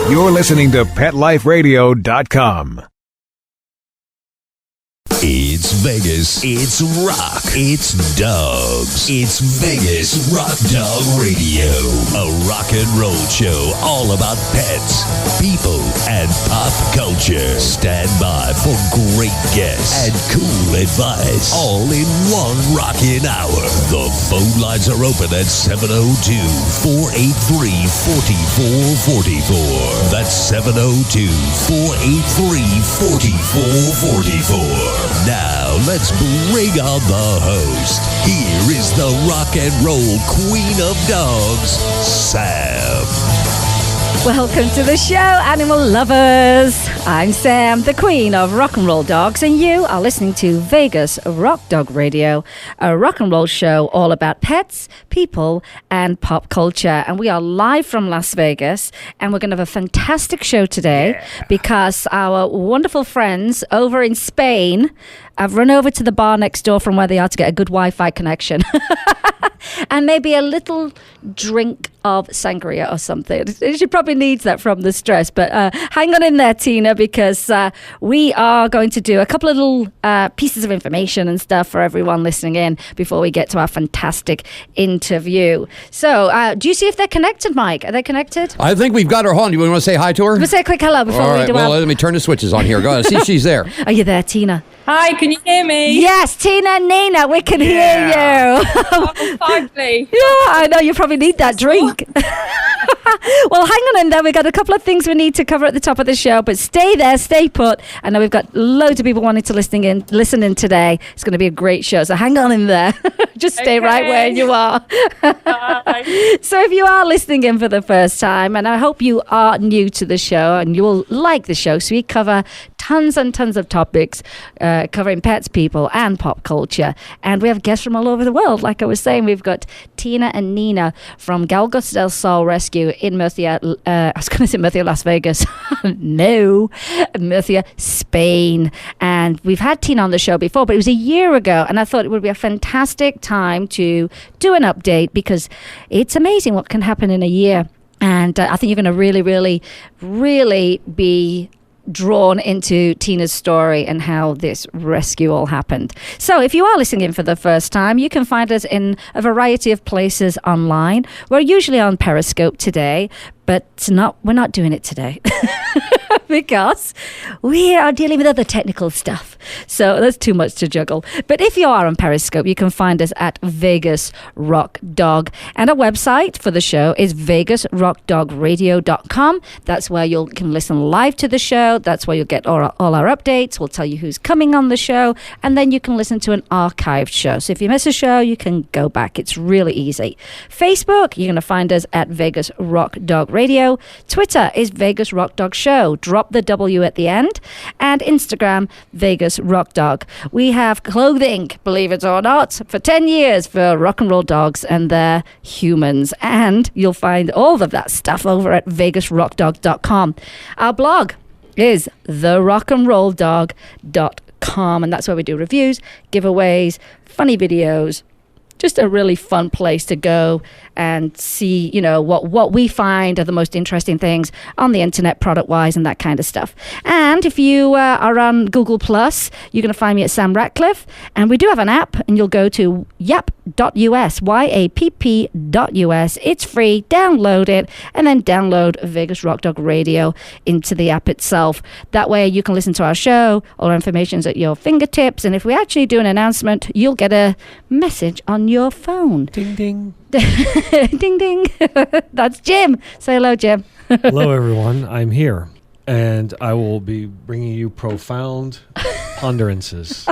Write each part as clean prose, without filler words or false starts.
You're listening to PetLifeRadio.com. It's Vegas. It's rock. It's dogs. It's Vegas Rock Dog Radio. A rock and roll show all about pets, people, and pop culture. Stand by for great guests and cool advice. All in one rocking hour. The phone lines are open at 702-483-4444. That's 702-483-4444. Now, let's bring on the host. Here is the rock and roll queen of dogs, Sam. Welcome to the show, animal lovers. I'm Sam, the queen of rock and roll dogs, and you are listening to Vegas Rock Dog Radio, a rock and roll show all about pets, people, and pop culture. And we are live from Las Vegas, and we're going to have a fantastic show today because our wonderful friends over in Spain have run over to the bar next door from where they are to get a good Wi-Fi connection. And maybe a little drink of sangria or something. She probably needs that from the stress. But hang on in there, Tina, because we are going to do a couple of little pieces of information and stuff for everyone listening in before we get to our fantastic interview. So do you see if they're connected, Mike? Are they connected? I think we've got her on. Do you want to say hi to her? We'll say a quick hello before we do let me turn the switches on here. Go ahead. See if she's there. Are you there, Tina? Hi, can you hear me? Yes, Tina and Nina, we can hear you. Oh, finally. Yeah, I know you probably need that drink. Well, hang on in there. We've got a couple of things we need to cover at the top of the show, but stay there, stay put. I know we've got loads of people wanting to listen in today. It's going to be a great show, so hang on in there. Just stay right where you are. So if you are listening in for the first time, and I hope you are new to the show and you will like the show, so we cover tons and tons of topics covering pets, people, and pop culture. And we have guests from all over the world. Like I was saying, we've got Tina and Nina from Galgos Del Sol Rescue in Murcia. I was going to say Murcia, Las Vegas. No, Murcia, Spain. And we've had Tina on the show before, but it was a year ago. And I thought it would be a fantastic time to do an update because it's amazing what can happen in a year. And I think you're going to really, really, really be drawn into Tina's story and how this rescue all happened. So if you are listening in for the first time, you can find us in a variety of places online. We're usually on Periscope today, but we're not doing it today because we are dealing with other technical stuff. So there's too much to juggle. But if you are on Periscope, you can find us at Vegas Rock Dog. And our website for the show is vegasrockdogradio.com. That's where you can listen live to the show. That's where you'll get all our updates. We'll tell you who's coming on the show. And then you can listen to an archived show. So if you miss a show, you can go back. It's really easy. Facebook, you're going to find us at Vegas Rock Dog Radio. Twitter is Vegas Rock Dog Show. Drop the W at the end. And Instagram, Vegas Rock Dog. We have clothing, believe it or not, for 10 years for rock and roll dogs and their humans. And you'll find all of that stuff over at vegasrockdog.com. Our blog is therockandrolldog.com, and that's where we do reviews, giveaways, funny videos. Just a really fun place to go and see, what we find are the most interesting things on the internet, product-wise, and that kind of stuff. And if you are on Google+, you're going to find me at Sam Ratcliffe. And we do have an app, and you'll go to yapp.us, yapp.us. It's free. Download it, and then download Vegas Rock Dog Radio into the app itself. That way you can listen to our show. All our information's at your fingertips. And if we actually do an announcement, you'll get a message on your phone. Ding, ding. Ding, ding. That's Jim. Say hello, Jim. Hello, everyone. I'm here, and I will be bringing you profound ponderances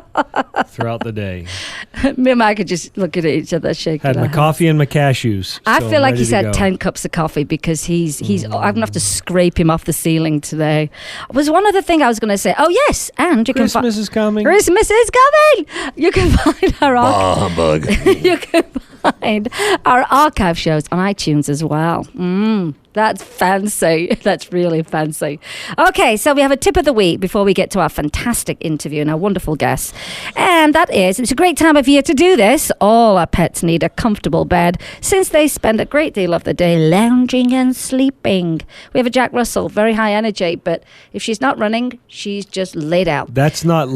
throughout the day. Me and Mike are just looking at each other, shaking Had our my heads. coffee and my cashews. I so feel I'm like ready he's to had go. 10 cups of coffee because he's I'm going to have to scrape him off the ceiling today. Was one other thing I was going to say. Oh, yes. And you Christmas is coming. Christmas is coming. You can find her on. Humbug. You can find our archive shows on iTunes as well. That's fancy. That's really fancy. Okay, so we have a tip of the week before we get to our fantastic interview and our wonderful guests. And that is, it's a great time of year to do this. All our pets need a comfortable bed since they spend a great deal of the day lounging and sleeping. We have a Jack Russell, very high energy, but if she's not running, she's just laid out. That's not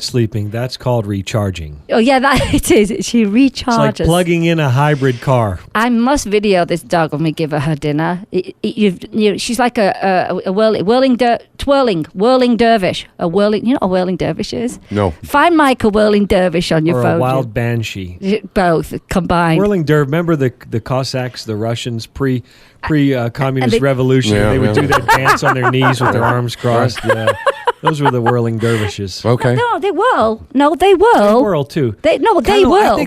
sleeping. That's called recharging. Oh, yeah, that it is. She recharges. It's like plugging in a hybrid car. I must video this dog when we give her dinner. She's like a whirling dervish. A whirling, you know what a whirling dervish is? No. Find Mike a whirling dervish on your or phone. a wild banshee. Both combined. Whirling dervish. Remember the Cossacks, the Russians, pre-communist revolution? Yeah, they would do yeah. that dance on their knees with their arms crossed. Yeah. Those were the whirling dervishes. Okay. No, they whirl. No, they whirl. They whirl too. They whirl.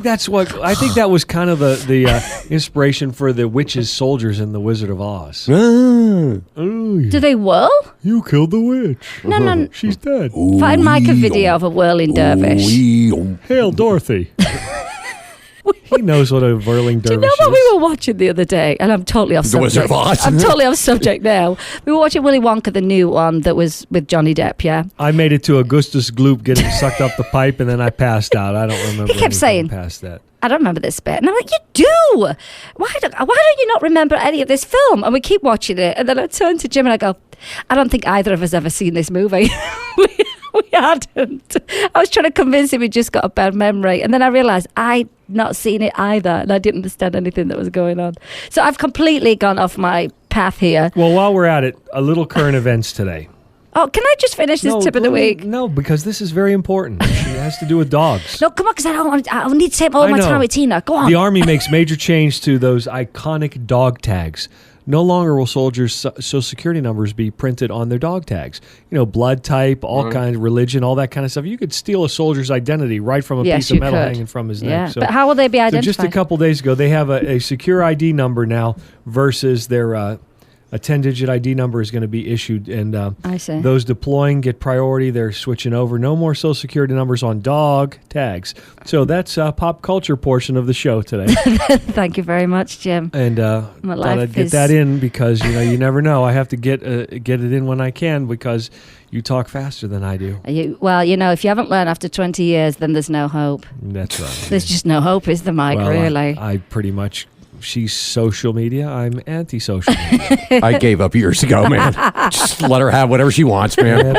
I think that was kind of the inspiration for the witch's soldiers in The Wizard of Oz. Do they whirl? You killed the witch. No. She's dead. Find Mike a video of a whirling dervish. Hail Dorothy. He knows what a whirling Do you dervish know what is. we were watching the other day? And I'm totally off The Wizard subject. of Oz. I'm totally off subject now. We were watching Willy Wonka, the new one that was with Johnny Depp, yeah? I made it to Augustus Gloop getting sucked up the pipe, and then I passed out. I don't remember. He kept saying, past that. I don't remember this bit. And I'm like, you do. Why don't you not remember any of this film? And we keep watching it. And then I turn to Jim and I go, I don't think either of us ever seen this movie. we hadn't. I was trying to convince him he just got a bad memory. And then I realised I'd not seen it either. And I didn't understand anything that was going on. So I've completely gone off my path here. Well, while we're at it, a little current events today. Oh, can I just finish this tip of the week? No, because this is very important. It has to do with dogs. No, come on, because I need to take all my time with Tina. Go on. The Army makes major change to those iconic dog tags. No longer will soldiers' social security numbers be printed on their dog tags. You know, blood type, all kinds of religion, all that kind of stuff. You could steal a soldier's identity right from a piece of metal hanging from his neck. So, but how will they be identified? So just a couple days ago, they have a secure ID number now versus their a 10-digit ID number is going to be issued. And I see. Those deploying get priority. They're switching over. No more social security numbers on dog tags. So that's a pop culture portion of the show today. Thank you very much, Jim. And thought I'd get that in because, you never know. I have to get it in when I can because you talk faster than I do. If you haven't learned after 20 years, then there's no hope. That's right. There's just no hope, is there, Mike, really? I pretty much... She's social media. I'm anti-social media. I gave up years ago, man. Just let her have whatever she wants, man.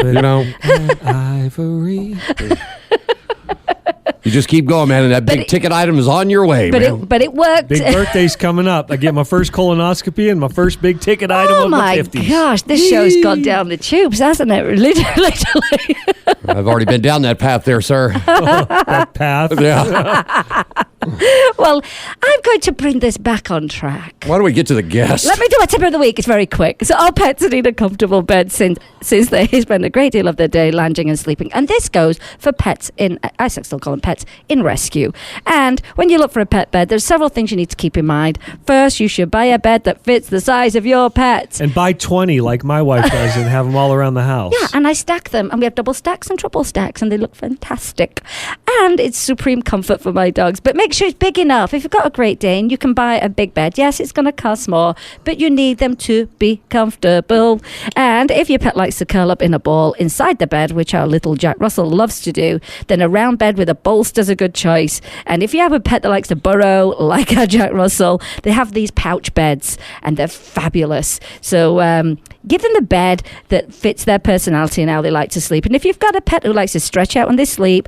Ivory. You just keep going, man, and that big ticket item is on your way, man. But it worked. Big birthday's coming up. I get my first colonoscopy and my first big ticket item of the 50s. Oh my gosh, this show's gone down the tubes, hasn't it? Literally. I've already been down that path there, sir. That path. Yeah. Well, I'm going to bring this back on track. Why don't we get to the guest? Let me do a tip of the week. It's very quick. So our pets need a comfortable bed since they spend a great deal of their day lounging and sleeping. And this goes for pets I still call them pets, in rescue. And when you look for a pet bed, there's several things you need to keep in mind. First, you should buy a bed that fits the size of your pet. And buy 20 like my wife does and have them all around the house. Yeah, and I stack them. And we have double stacks and triple stacks, and they look fantastic. And it's supreme comfort for my dogs. But make sure it's big enough. If you've got a Great Dane, you can buy a big bed. Yes, it's going to cost more, but you need them to be comfortable. And if your pet likes to curl up in a ball inside the bed, which our little Jack Russell loves to do, then a round bed with a bolster's a good choice. And if you have a pet that likes to burrow, like our Jack Russell, they have these pouch beds, and they're fabulous. So give them the bed that fits their personality and how they like to sleep. And if you've got a pet who likes to stretch out when they sleep,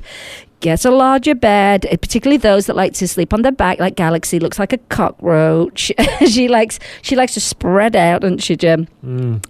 get a larger bed, particularly those that like to sleep on their back, like Galaxy looks like a cockroach. She likes to spread out, doesn't she, Jim?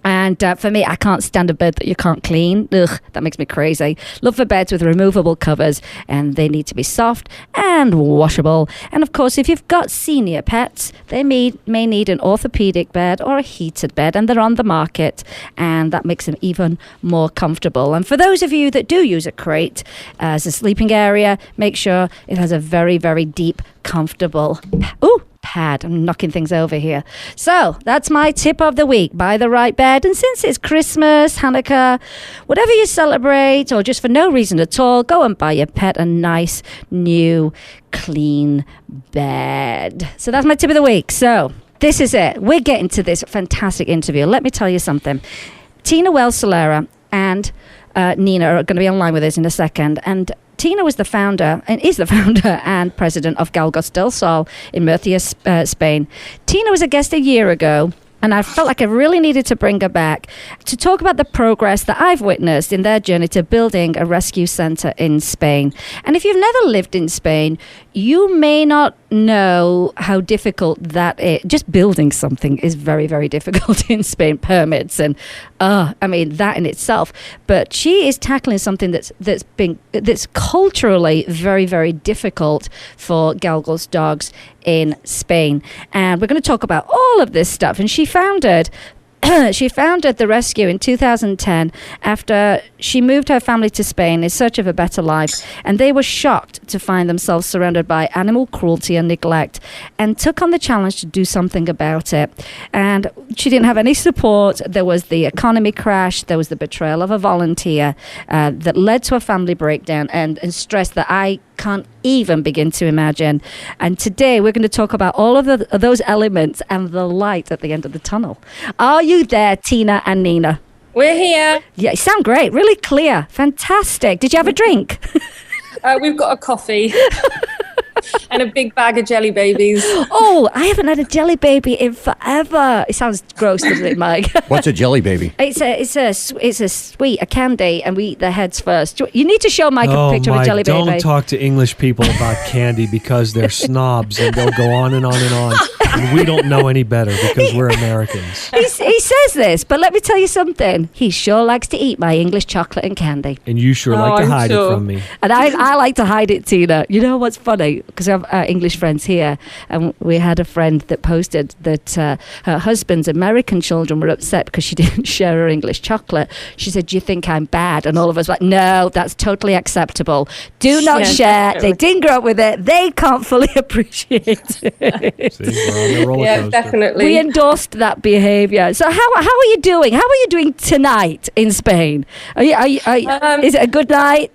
And for me, I can't stand a bed that you can't clean. Ugh, that makes me crazy. Look for beds with removable covers, and they need to be soft and washable. And of course, if you've got senior pets, they may need an orthopedic bed or a heated bed, and they're on the market, and that makes them even more comfortable. And for those of you that do use a crate as a sleeping area, make sure it has a very, very deep, comfortable... Ooh! pad. I'm knocking things over here. So that's my tip of the week. Buy the right bed. And since it's Christmas, Hanukkah, whatever you celebrate, or just for no reason at all, go and buy your pet a nice, new, clean bed. So that's my tip of the week. So this is it. We're getting to this fantastic interview. Let me tell you something. Tina Wales-Solera and Nina are going to be online with us in a second. And Tina was the founder and is the founder and president of Galgos Del Sol in Murcia, Spain. Tina was a guest a year ago, and I felt like I really needed to bring her back to talk about the progress that I've witnessed in their journey to building a rescue center in Spain. And if you've never lived in Spain, you may not know how difficult that is. Just building something is very, very difficult in Spain. Permits and, that in itself. But she is tackling something that's culturally very, very difficult for Galgos dogs in Spain. And we're going to talk about all of this stuff. And she founded the rescue in 2010 after she moved her family to Spain in search of a better life, and they were shocked to find themselves surrounded by animal cruelty and neglect, and took on the challenge to do something about it. And she didn't have any support. There was the economy crash, there was the betrayal of a volunteer that led to a family breakdown and stress that I can't even begin to imagine. And today we're going to talk about all of those elements and the light at the end of the tunnel. Are you there, Tina and Nina? We're here. Yeah, you sound great. Really clear. Fantastic. Did you have a drink? We've got a coffee and a big bag of jelly babies. Oh, I haven't had a jelly baby in forever. It sounds gross, doesn't it, Mike? What's a jelly baby? It's a sweet, a candy, and we eat the heads first. You need to show Mike a picture of a jelly baby. Don't talk to English people about candy because they're snobs and they'll go on and on and on. And we don't know any better because we're Americans. He says this, but let me tell you something. He sure likes to eat my English chocolate and candy. And you sure like to hide it from me. And I like to hide it, Tina. You know what's funny? Because I have English friends here, and we had a friend that posted that her husband's American children were upset because she didn't share her English chocolate. She said, "Do you think I'm bad?" And all of us were like, "No, that's totally acceptable. Do not share." Definitely. They didn't grow up with it. They can't fully appreciate it. See, we're on the roller coaster. Definitely. We endorsed that behavior. So how are you doing? How are you doing tonight in Spain? Is it a good night?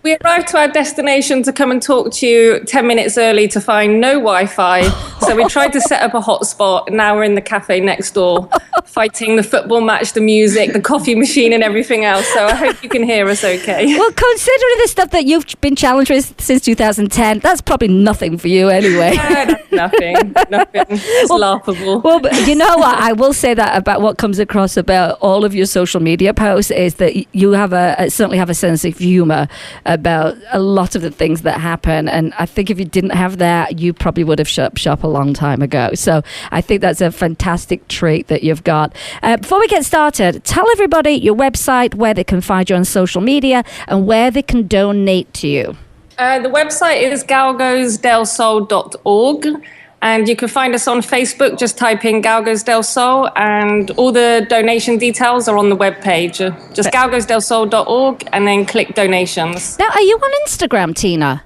We arrived to our destination to come and talk to you 10 minutes early to find no Wi-Fi. So we tried to set up a hotspot. Now we're in the cafe next door, fighting the football match, the music, the coffee machine and everything else. So I hope you can hear us okay. Well, considering the stuff that you've been challenged with since 2010, that's probably nothing for you anyway. That's nothing. It's laughable. Well, but you know what? I will say that about what comes across about all of your social media posts is that you have certainly have a sense of humor about a lot of the things that happen. And I think if you didn't have that, you probably would have shut shop a long time ago. So I think that's a fantastic trait that you've got. Before we get started, tell everybody your website, where they can find you on social media, and where they can donate to you. The website is galgosdelsol.org. And you can find us on Facebook. Just type in Galgos Del Sol, and all the donation details are on the webpage. Just galgosdelsol.org, and then click donations. Now, are you on Instagram, Tina?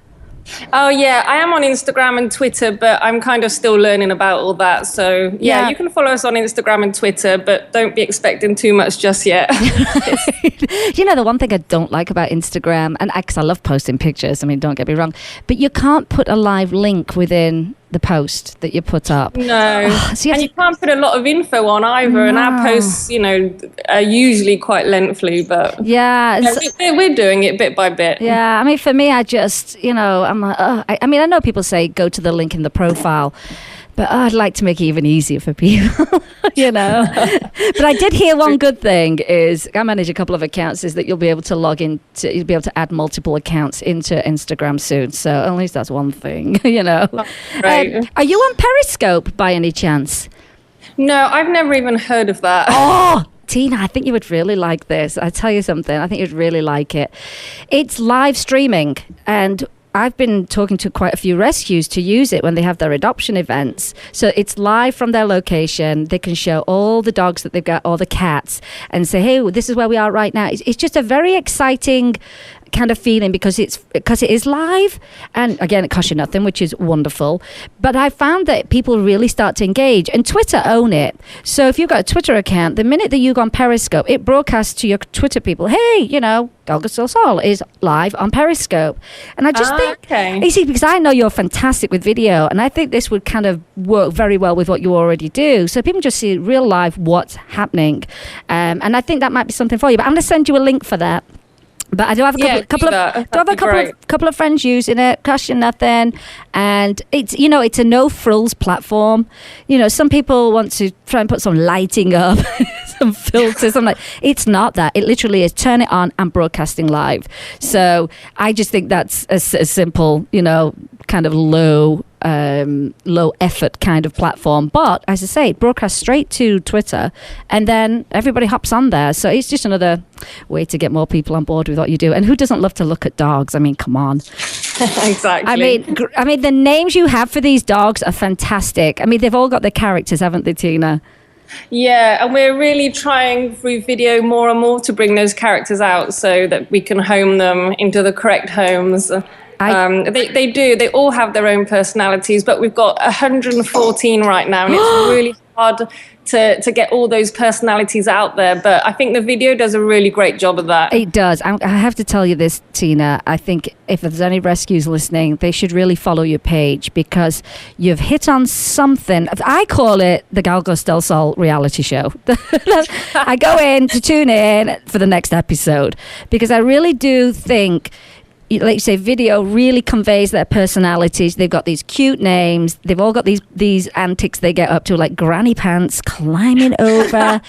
Oh, yeah, I am on Instagram and Twitter, but I'm kind of still learning about all that. So, yeah, you can follow us on Instagram and Twitter, but don't be expecting too much just yet. You know, the one thing I don't like about Instagram, and because I love posting pictures, I mean, don't get me wrong, but you can't put a live link within the post that you put up. No. So you can't put a lot of info on either. No. And our posts, are usually quite lengthy, but we're doing it bit by bit. Yeah. I mean, for me, I just, I'm like, I know people say go to the link in the profile, but I'd like to make it even easier for people, But I did hear one good thing is I manage a couple of accounts is that you'll be able to you'll be able to add multiple accounts into Instagram soon. So at least that's one thing, Right. Are you on Periscope by any chance? No, I've never even heard of that. Oh, Tina, I think you would really like this. I tell you something, I think you'd really like it. It's live streaming, and I've been talking to quite a few rescues to use it when they have their adoption events. So it's live from their location. They can show all the dogs that they've got, all the cats, and say, hey, this is where we are right now. It's just a very exciting kind of feeling because it is live, and again, it costs you nothing, which is wonderful. But I found that people really start to engage, and Twitter own it. So if you've got a Twitter account, the minute that you go on Periscope, it broadcasts to your Twitter people, hey, Galgos Del Sol is live on Periscope. And I just think, you see, because I know you're fantastic with video, and I think this would kind of work very well with what you already do. So people just see real live what's happening. And I think that might be something for you. But I'm going to send you a link for that. But I do have a couple of friends using it, costs you nothing, and it's a no frills platform. Some people want to try and put some lighting up, some filters. I'm like, it's not that. It literally is turn it on and broadcasting live. So I just think that's a simple, kind of low effort kind of platform. But as I say, it broadcasts straight to Twitter, and then everybody hops on there. So it's just another way to get more people on board with what you do. And who doesn't love to look at dogs? I mean, come on. Exactly. I mean, the names you have for these dogs are fantastic. I mean, they've all got their characters, haven't they, Tina? Yeah, and we're really trying through video more and more to bring those characters out so that we can home them into the correct homes. They do. They all have their own personalities, but we've got 114 right now, and it's really hard to get all those personalities out there. But I think the video does a really great job of that. It does. I have to tell you this, Tina. I think if there's any rescues listening, they should really follow your page, because you've hit on something. I call it the Galgos Del Sol reality show. I go in to tune in for the next episode, because I really do think, like you say, video really conveys their personalities. They've got these cute names. They've all got these antics they get up to, like Granny Pants climbing over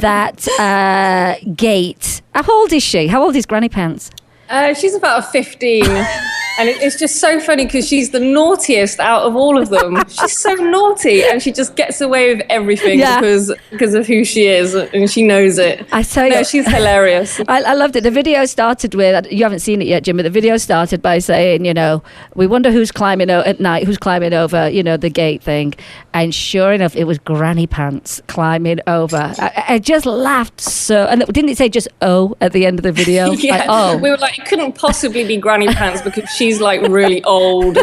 that gate. How old is she? How old is Granny Pants? She's about 15. And it's just so funny because she's the naughtiest out of all of them. She's so naughty, and she just gets away with everything because of who she is, and she knows it. I tell you, she's hilarious. I loved it. The video started with, you haven't seen it yet, Jim, but the video started by saying, we wonder who's climbing at night, who's climbing over, the gate thing. And sure enough, it was Granny Pants climbing over. I just laughed so, and didn't it say just at the end of the video? Yeah, like, oh. We were like, it couldn't possibly be Granny Pants because she's like really old.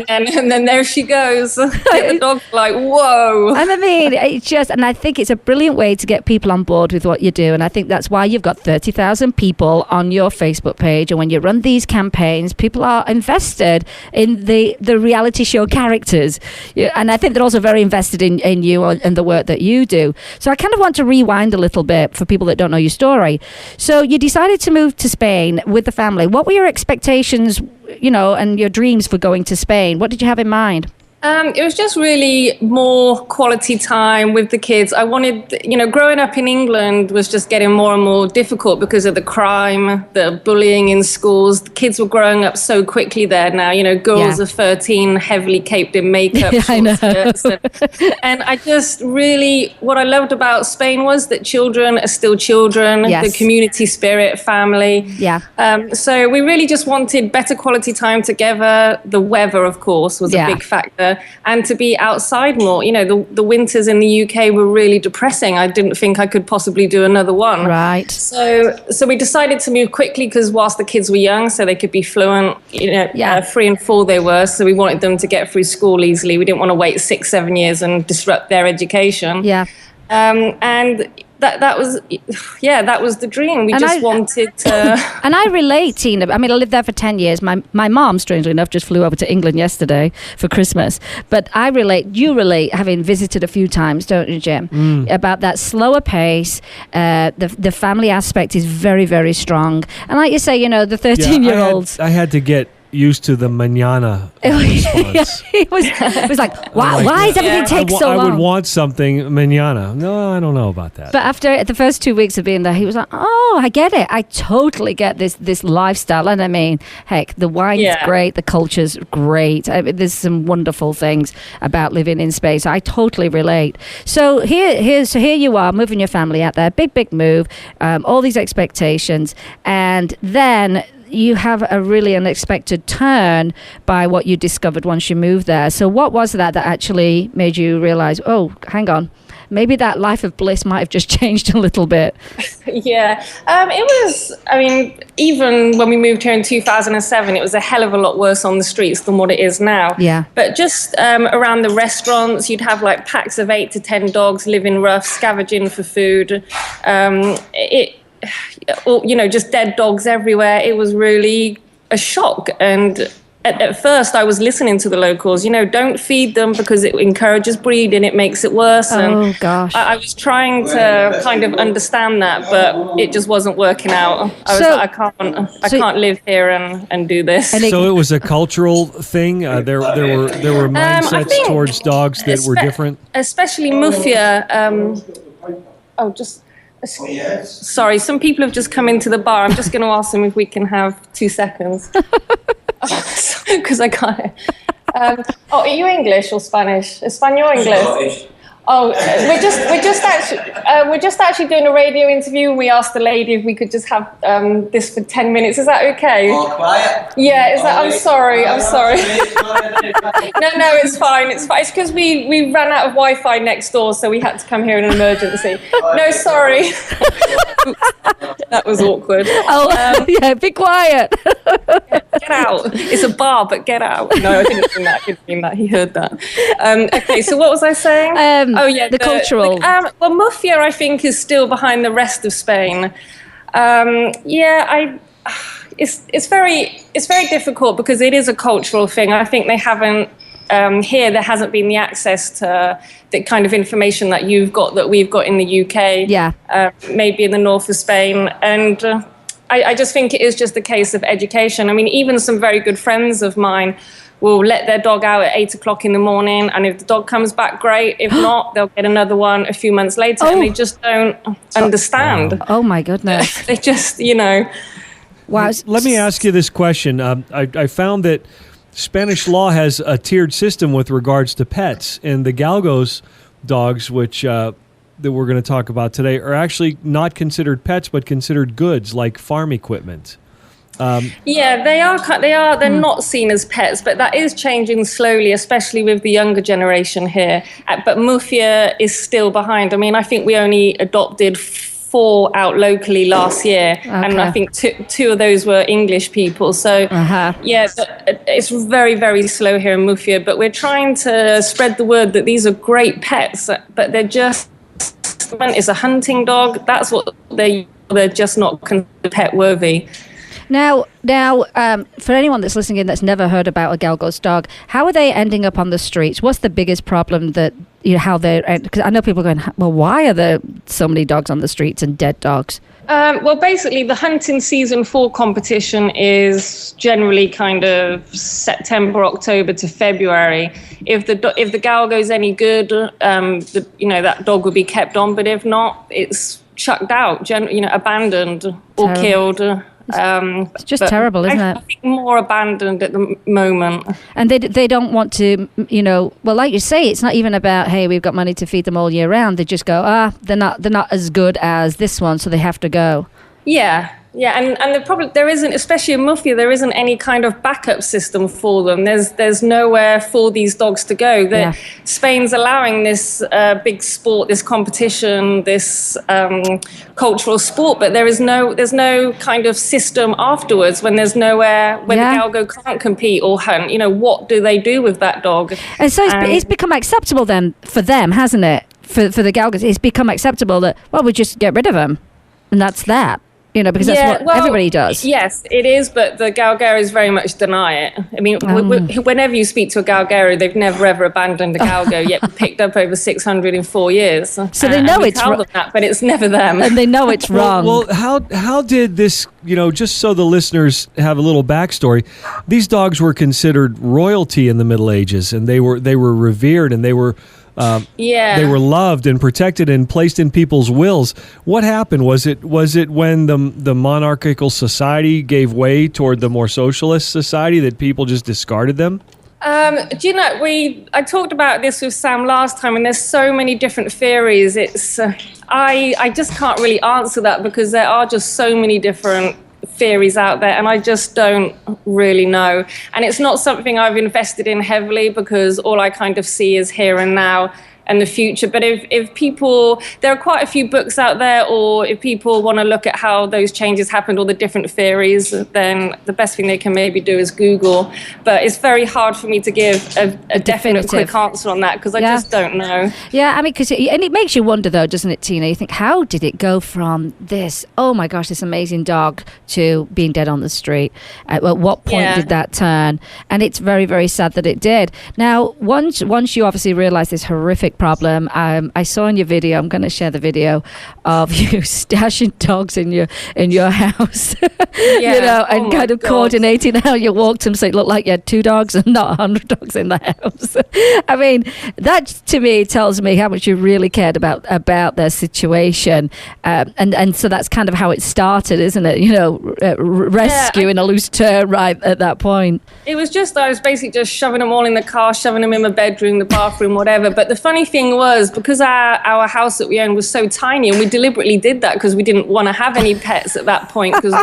and then there she goes. The dog's like, whoa. And I mean, and I think it's a brilliant way to get people on board with what you do. And I think that's why you've got 30,000 people on your Facebook page. And when you run these campaigns, people are invested in the reality show characters. And I think they're also very invested in you and the work that you do. So I kind of want to rewind a little bit for people that don't know your story. So you decided to move to Spain with the family. What were your expectations, and your dreams for going to Spain? What did you have in mind? It was just really more quality time with the kids. I wanted, growing up in England was just getting more and more difficult because of the crime, the bullying in schools. The kids were growing up so quickly there now. Girls are 13, heavily caped in makeup, short skirts. And I just really, what I loved about Spain was that children are still children, the community spirit, family. Yeah. So we really just wanted better quality time together. The weather, of course, was a big factor. And to be outside more. The winters in the UK were really depressing. I didn't think I could possibly do another one. Right. So we decided to move quickly because whilst the kids were young, so they could be fluent, 3 and 4 they were. So we wanted them to get through school easily. We didn't want to wait 6-7 years and disrupt their education. Yeah. And that was the dream. We just wanted to. And I relate, Tina. I mean, I lived there for 10 years. My mom, strangely enough, just flew over to England yesterday for Christmas. But you relate, having visited a few times, don't you, Jim? About that slower pace. The family aspect is very, very strong. And like you say, the 13-year-olds. I had to get used to the mañana response. It was like, wow, why does everything take so long? I would want something mañana. No, I don't know about that. But after the first 2 weeks of being there, he was like, oh, I get it. I totally get this lifestyle. And I mean, heck, the wine's great. The culture's great. There's some wonderful things about living in Spain. So I totally relate. So here you are, moving your family out there. Big move. All these expectations. And then you have a really unexpected turn by what you discovered once you moved there. So what was that actually made you realize, oh, hang on, maybe that life of bliss might have just changed a little bit. Yeah, it was, I mean, even when we moved here in 2007, it was a hell of a lot worse on the streets than what it is now. Yeah. But just around the restaurants, you'd have like packs of 8 to 10 dogs living rough, scavenging for food. Just dead dogs everywhere. It was really a shock. And at first I was listening to the locals, don't feed them because it encourages breeding, it makes it worse. Oh, gosh. I was trying to kind of understand that, but it just wasn't working out. I was like, I can't live here and do this. So it was a cultural thing. There were mindsets towards dogs that were different. Especially Mufia. Sorry, some people have just come into the bar. I'm just going to ask them if we can have 2 seconds. Because I can't. Are you English or Spanish? Espanol, English? Oh, we're just actually doing a radio interview. We asked the lady if we could just have this for 10 minutes. Is that okay? All quiet. Yeah. I'm sorry. No, it's fine. It's because we ran out of Wi-Fi next door, so we had to come here in an emergency. No, sorry. That was awkward. Oh, yeah, be quiet. Get out. It's a bar, but get out. No, I didn't mean that. He heard that. Okay, so what was I saying? The cultural. Well, Mufia, I think, is still behind the rest of Spain. It's very difficult because it is a cultural thing. I think they haven't here. There hasn't been the access to the kind of information that we've got in the UK. Yeah. Maybe in the north of Spain, and I just think it is just a case of education. I mean, even some very good friends of mine will let their dog out at 8 o'clock in the morning, and if the dog comes back, great. If not, they'll get another one a few months later, and they just don't understand. Oh my goodness. They just, Wow. Let me ask you this question. I found that Spanish law has a tiered system with regards to pets, and the Galgos dogs, which that we're going to talk about today, are actually not considered pets, but considered goods like farm equipment. Yeah, they are. They're not seen as pets, but that is changing slowly, especially with the younger generation here. But Mufia is still behind. I mean, I think we only adopted 4 out locally last year, and I think two of those were English people. So, yeah, it's very, very slow here in Mufia. But we're trying to spread the word that these are great pets, but they're just. It's a hunting dog. That's what they're just not considered pet worthy. Now, for anyone that's listening in that's never heard about a Galgos dog, how are they ending up on the streets? What's the biggest problem that how they're? Because I know people are going, well, why are there so many dogs on the streets and dead dogs? Well, basically, the hunting season for competition is generally kind of September, October to February. If the Galgo's any good, that dog will be kept on. But if not, it's chucked out, abandoned or killed. It's just terrible, isn't it? I think more abandoned at the moment. And they don't want to, well, like you say, it's not even about, hey, we've got money to feed them all year round. They just go, they're not as good as this one, so they have to go. Yeah. Yeah, and the problem there isn't, especially in Mufia, there isn't any kind of backup system for them. There's nowhere for these dogs to go. Spain's allowing this big sport, this competition, this cultural sport, but there's no kind of system afterwards when there's nowhere when the Galgo can't compete or hunt. What do they do with that dog? And so it's become acceptable then for them, hasn't it? For the Galgos, it's become acceptable that we just get rid of them, and that's that. Because that's what everybody does. Yes, it is, but the Galgeros very much deny it. I mean, whenever you speak to a Galgero, they've never ever abandoned a Galgo, yet picked up over 600 in 4 years. So they know it's wrong, but it's never them. And they know it's wrong. Well, how did this, just so the listeners have a little backstory, these dogs were considered royalty in the Middle Ages, and they were revered, and they were loved and protected and placed in people's wills. What happened? Was it when the monarchical society gave way toward the more socialist society that people just discarded them? I talked about this with Sam last time, and there's so many different theories. It's I just can't really answer that because there are just so many different theories out there, and I just don't really know. And it's not something I've invested in heavily because all I kind of see is here and now. and the future. But if people, there are quite a few books out there, or if people want to look at how those changes happened or the different theories, then the best thing they can maybe do is Google. But it's very hard for me to give a definite quick answer on that, because I just don't know. Yeah, I mean, and it makes you wonder though, doesn't it, Tina? You think, how did it go from this, oh my gosh, this amazing dog, to being dead on the street? At what point did that turn? And it's very, very sad that it did. Now, once you obviously realize this horrific problem, I saw in your video, I'm going to share the video of you stashing dogs in your house, and kind of coordinating how you walked them so it looked like you had 2 dogs and not 100 dogs in the house. I mean, that to me tells me how much you really cared about their situation, and so that's kind of how it started, isn't it? Rescue in a loose term right at that point. It was just, I was basically just shoving them all in the car, shoving them in my bedroom, the bathroom, whatever. But the funny thing was, because our house that we owned was so tiny, and we deliberately did that because we didn't want to have any pets at that point, because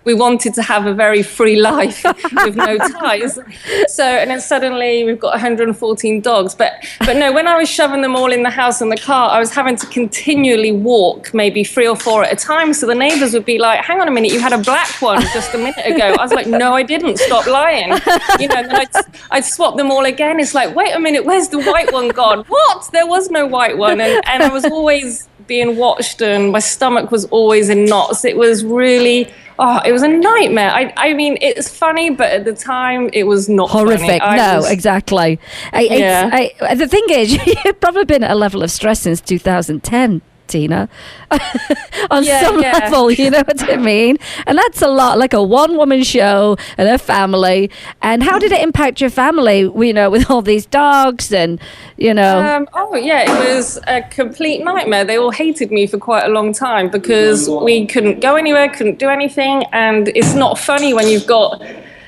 we wanted to have a very free life with no ties. So, and then suddenly we've got 114 dogs. But no, when I was shoving them all in the house and the car, I was having to continually walk maybe 3 or 4 at a time. So the neighbours would be like, hang on a minute, you had a black one just a minute ago. I was like, no, I didn't. Stop lying. And then I'd swap them all again. It's like, wait a minute, where's the white one gone? What? There was no white one. And I was always being watched, and my stomach was always in knots. It was really, it was a nightmare. I mean, it's funny, but at the time, it was not horrific. Funny. Exactly. The thing is, you've probably been at a level of stress since 2010. Tina, on some level, you know what I mean? And that's a lot, like a one-woman show and a family. And how did it impact your family, with all these dogs and, it was a complete nightmare. They all hated me for quite a long time because we couldn't go anywhere, couldn't do anything. And it's not funny when you've got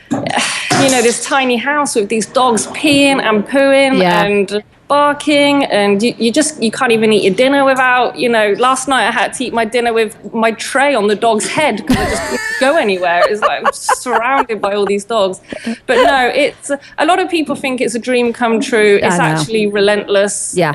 this tiny house with these dogs peeing and pooing and barking, and you can't even eat your dinner without, last night I had to eat my dinner with my tray on the dog's head because I just couldn't go anywhere. It's like I'm surrounded by all these dogs. But no, it's a lot of people think it's a dream come true. It's actually relentless. Yeah.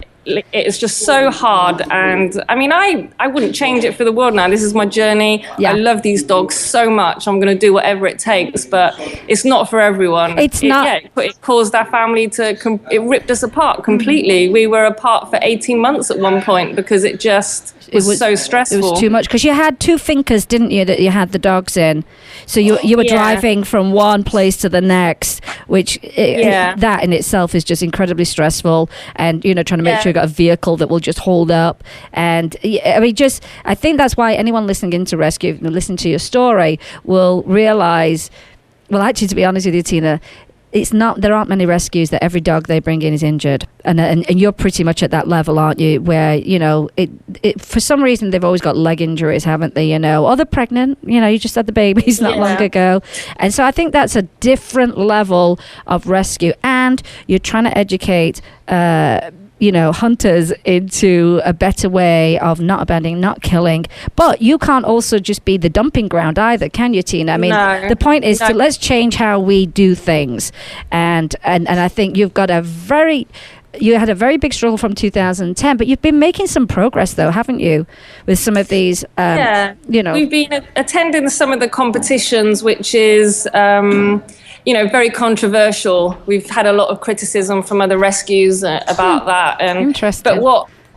It's just so hard, and I mean, I wouldn't change it for the world now. This is my journey. I love these dogs so much. I'm going to do whatever it takes, but it's not for everyone. It's not. It caused our family it ripped us apart completely. We were apart for 18 months at one point because it was so stressful. It was too much because you had 2 fincas, didn't you, that you had the dogs in? So you were driving from one place to the next, which that in itself is just incredibly stressful, and trying to make sure you got a vehicle that will just hold up. And I mean, I think that's why anyone listening into rescue, listening to your story, will realize. Well, actually, to be honest with you, Tina, there aren't many rescues that every dog they bring in is injured, and you're pretty much at that level, aren't you, where it for some reason they've always got leg injuries, haven't they, or they're pregnant, you just had the babies not long ago. And so I think that's a different level of rescue, and you're trying to educate hunters into a better way of not abandoning, not killing. But you can't also just be the dumping ground either, can you, Tina? I mean, the point is let's change how we do things. And I think you had a very big struggle from 2010, but you've been making some progress though, haven't you, with some of these, We've been attending some of the competitions, which is, very controversial. We've had a lot of criticism from other rescues about that. Interesting.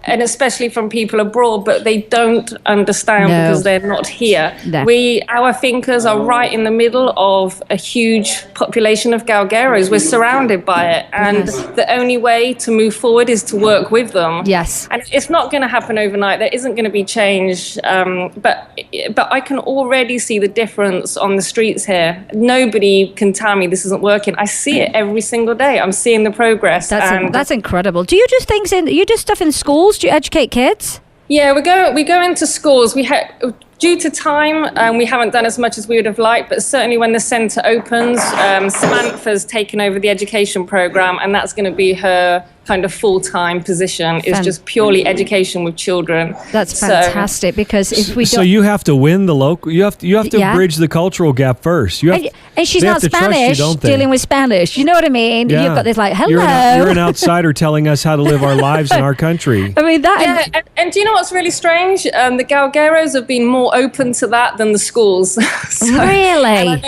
And especially from people abroad, but they don't understand because they're not here. No. Our fincas are right in the middle of a huge population of galgeros. We're surrounded by it, and the only way to move forward is to work with them. Yes. And it's not going to happen overnight. There isn't going to be change, but I can already see the difference on the streets here. Nobody can tell me this isn't working. I see it every single day. I'm seeing the progress. That's incredible. Do you do stuff in schools? Do you educate kids? Yeah, we go into schools. Due to time, we haven't done as much as we would have liked, but certainly when the centre opens, Samantha's taken over the education programme, and that's going to be her kind of full-time position. It's just purely education with children. That's fantastic, because if we don't... So you have to win the local... You have to bridge the cultural gap first. And she's not Spanish, dealing with Spanish. You know what I mean? Yeah. You've got this like, hello. You're an outsider telling us how to live our lives in our country. I mean, that... Yeah, and do you know what's really strange? The Galgeros have been more open to that than the schools. Really?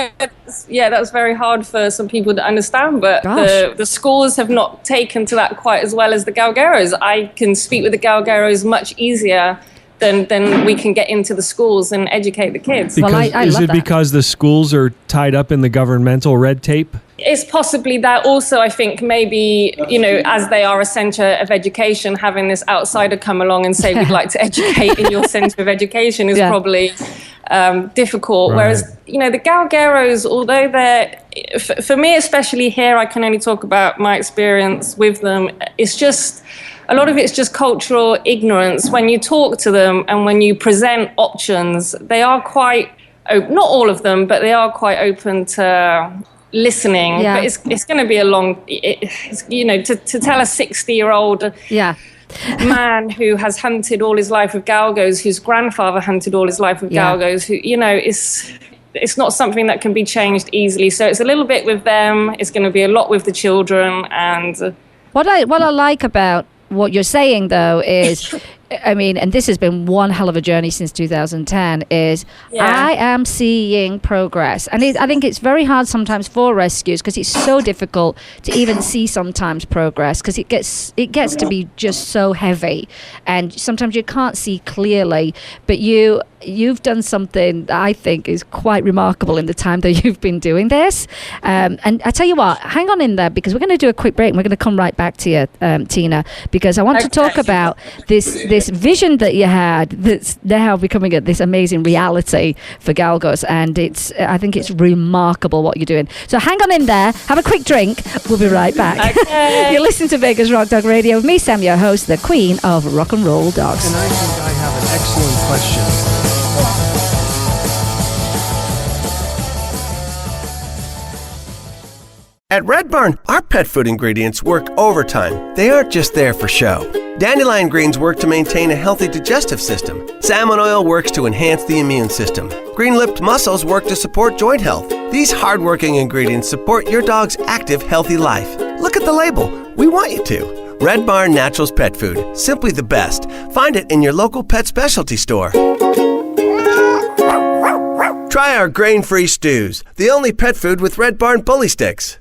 That was very hard for some people to understand, but the schools have not taken to that quite as well as the Galgeros. I can speak with the Galgeros much easier than we can get into the schools and educate the kids. Is it because the schools are tied up in the governmental red tape? It's possibly that. Also, I think maybe, as they are a centre of education, having this outsider come along and say, we'd like to educate in your centre of education is probably difficult. Right. Whereas, the Galgeros, although they're, for me, especially here, I can only talk about my experience with them. It's just, a lot of it's just cultural ignorance. When you talk to them and when you present options, they are quite, not all of them, but they are quite open to listening. But it's going to be a long, to tell a 60-year-old man who has hunted all his life with galgos, whose grandfather hunted all his life with galgos, who, it's not something that can be changed easily. So it's a little bit with them. It's going to be a lot with the children. And what I like about what you're saying, though, is, I mean, and this has been one hell of a journey since 2010, is I am seeing progress. And I think it's very hard sometimes for rescues, because it's so difficult to even see sometimes progress, because it gets to be just so heavy. And sometimes you can't see clearly. But you've done something that I think is quite remarkable in the time that you've been doing this. And I tell you what, hang on in there, because we're going to do a quick break and we're going to come right back to you, Tina, because I want to talk about this vision that you had that's now becoming this amazing reality for Galgos. And I think it's remarkable what you're doing. So hang on in there, have a quick drink. We'll be right back. Okay. You're listening to Vegas Rock Dog Radio with me, Sam, your host, the queen of rock and roll dogs. And I think I have an excellent question. At Red Barn, our pet food ingredients work overtime. They aren't just there for show. Dandelion greens work to maintain a healthy digestive system. Salmon oil works to enhance the immune system. Green-lipped mussels work to support joint health. These hard-working ingredients support your dog's active, healthy life. Look at the label. We want you to. Red Barn Naturals Pet Food. Simply the best. Find it in your local pet specialty store. Try our grain-free stews, the only pet food with Red Barn bully sticks.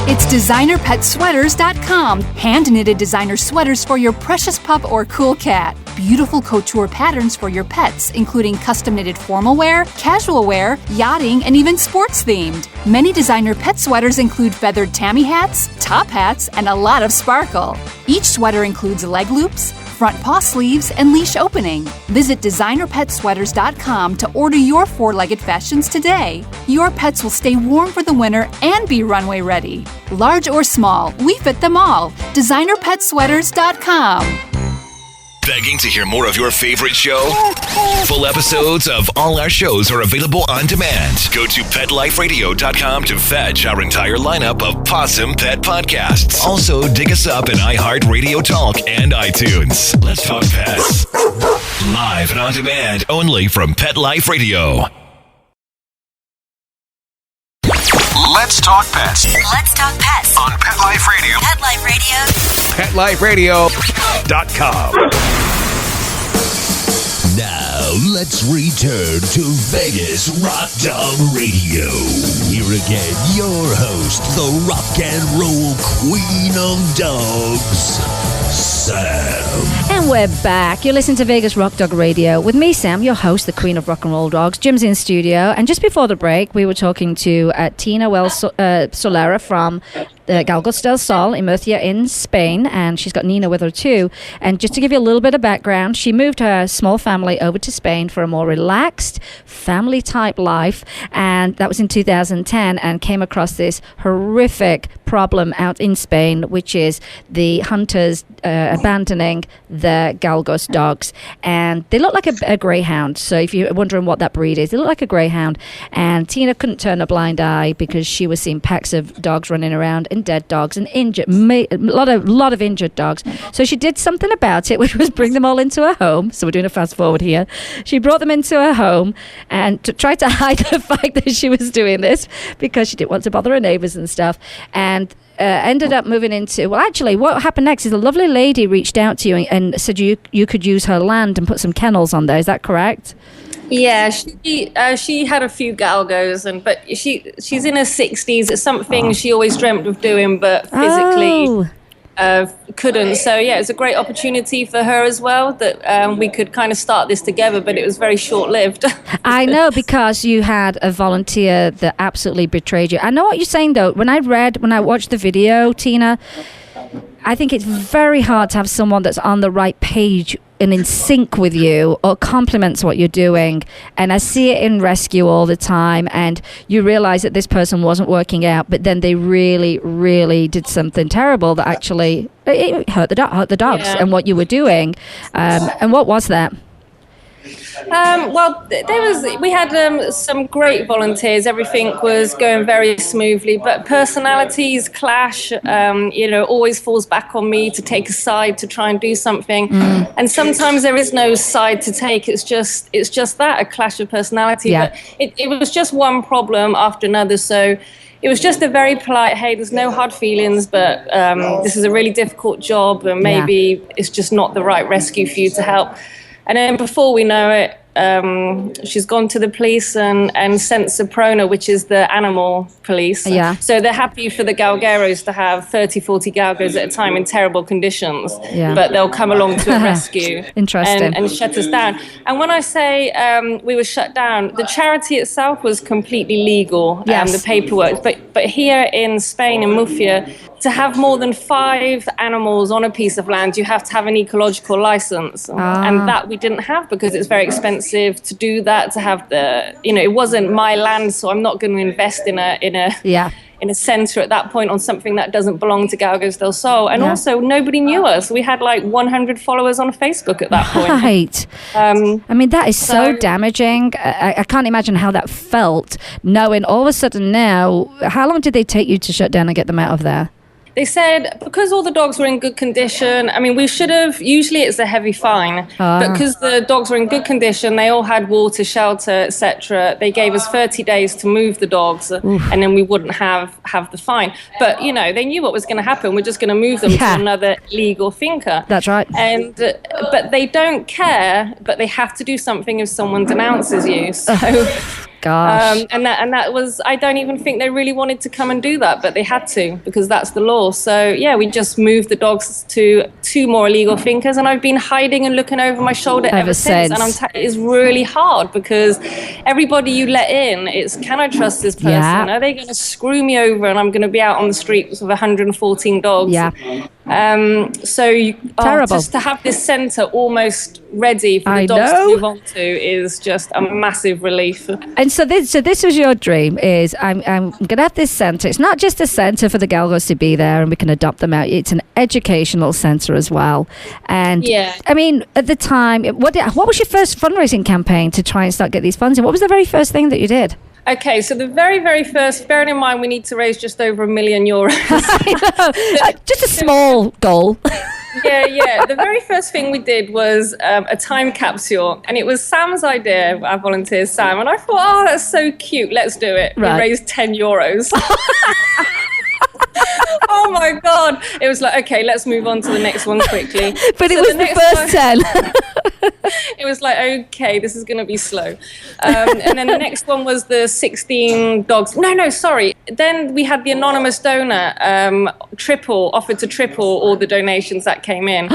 It's designerpetsweaters.com. Hand-knitted designer sweaters for your precious pup or cool cat. Beautiful couture patterns for your pets, including custom-knitted formal wear, casual wear, yachting, and even sports-themed. Many designer pet sweaters include feathered tammy hats, top hats, and a lot of sparkle. Each sweater includes leg loops, front paw sleeves, and leash opening. Visit designerpetsweaters.com to order your four-legged fashions today. Your pets will stay warm for the winter and be runway ready. Large or small, we fit them all. designerpetsweaters.com. Begging to hear more of your favorite show? Full episodes of all our shows are available on demand. Go to PetLifeRadio.com to fetch our entire lineup of Possum Pet podcasts. Also, dig us up in iHeartRadio Talk and iTunes. Let's talk pets. Live and on demand, only from Pet Life Radio. Let's talk pets. Let's talk pets On Pet Life Radio. Pet Life Radio. PetLifeRadio.com. Now, let's return to Vegas Rock Dog Radio. Here again, your host, the rock and roll queen of dogs, Sam. And we're back. You're listening to Vegas Rock Dog Radio with me, Sam, your host, the queen of rock and roll dogs. Jim's in studio. And just before the break, we were talking to Tina Wales-Solera from Galgos Del Sol in Murcia in Spain, and she's got Nina with her too. And just to give you a little bit of background, she moved her small family over to Spain for a more relaxed family type life, and that was in 2010, and came across this horrific problem out in Spain, which is the hunters abandoning the Galgos dogs. And they look like a greyhound. So if you're wondering what that breed is, they look like a greyhound. And Tina couldn't turn a blind eye because she was seeing packs of dogs running around. And and dead dogs and injured, a lot of injured dogs. So she did something about it, which was bring them all into her home. So we're doing a fast forward here. She brought them into her home and to try to hide the fact that she was doing this because she didn't want to bother her neighbours and stuff. And ended up moving into, well, actually, what happened next is a lovely lady reached out to you and said you could use her land and put some kennels on there. Is that correct? Yeah, she had a few galgos, but she's in her 60s. It's something she always dreamt of doing, but physically couldn't. So yeah, it's a great opportunity for her as well that we could kind of start this together, but it was very short-lived. I know, because you had a volunteer that absolutely betrayed you. I know what you're saying though. When I watched the video, Tina, I think it's very hard to have someone that's on the right page and in sync with you or compliments what you're doing. And I see it in rescue all the time, and you realize that this person wasn't working out, but then they really, really did something terrible that actually it hurt the dogs and what you were doing. And what was that? Well, we had some great volunteers. Everything was going very smoothly, but personalities clash. Always falls back on me to take a side to try and do something. And sometimes there is no side to take. It's just that, a clash of personality. Yeah. But it was just one problem after another. So it was just a very polite, hey, there's no hard feelings, but this is a really difficult job, and maybe it's just not the right rescue for you to help. And then before we know it, she's gone to the police and sent Soprano, which is the animal police. Yeah. So they're happy for the galgeros to have 30, 40 galgos at a time in terrible conditions. Yeah. But they'll come along to a rescue. Interesting. And shut us down. And when I say we were shut down, the charity itself was completely legal, Yes. the paperwork. But here in Spain, in Murcia, to have more than 5 animals on a piece of land, you have to have an ecological license. And that we didn't have because it's very expensive to do that, to have it wasn't my land, so I'm not going to invest in a centre at that point on something that doesn't belong to Galgos Del Sol. And also, nobody knew us. We had like 100 followers on Facebook at that point. Right. I mean, that is so damaging. I can't imagine how that felt, knowing all of a sudden now, how long did they take you to shut down and get them out of there? They said because all the dogs were in good condition, I mean, we should have, usually it's a heavy fine, but because the dogs were in good condition, they all had water, shelter, etc. They gave us 30 days to move the dogs, and then we wouldn't have the fine. But, they knew what was going to happen. We're just going to move them to another legal finca. That's right. And but they don't care, but they have to do something if someone denounces you. So... Gosh. And that was, I don't even think they really wanted to come and do that, but they had to because that's the law. So yeah, we just moved the dogs to 2 more illegal fincas, and I've been hiding and looking over my shoulder ever since. And it's really hard because everybody you let in, it's, can I trust this person? Are they going to screw me over and I'm going to be out on the streets with 114 dogs? Yeah. Terrible. Just to have this centre almost ready for the dogs to move on to is just a massive relief. And so this was your dream, is I'm going to have this centre. It's not just a centre for the Galgos to be there and we can adopt them out. It's an educational centre as well. And I mean, at the time, what was your first fundraising campaign to try and start get these funds in? What was the very first thing that you did? Okay, so the very, very first, bearing in mind we need to raise just over €1 million. Just a small goal. Yeah. The very first thing we did was a time capsule, and it was Sam's idea, our volunteer Sam, and I thought, that's so cute, let's do it. Right. We raised €10. Oh my God. It was like, okay, let's move on to the next one quickly. But it was the first 10. It was like, okay, this is going to be slow. And then the next one was the 16 dogs. No, sorry. Then we had the anonymous donor offered to triple all the donations that came in.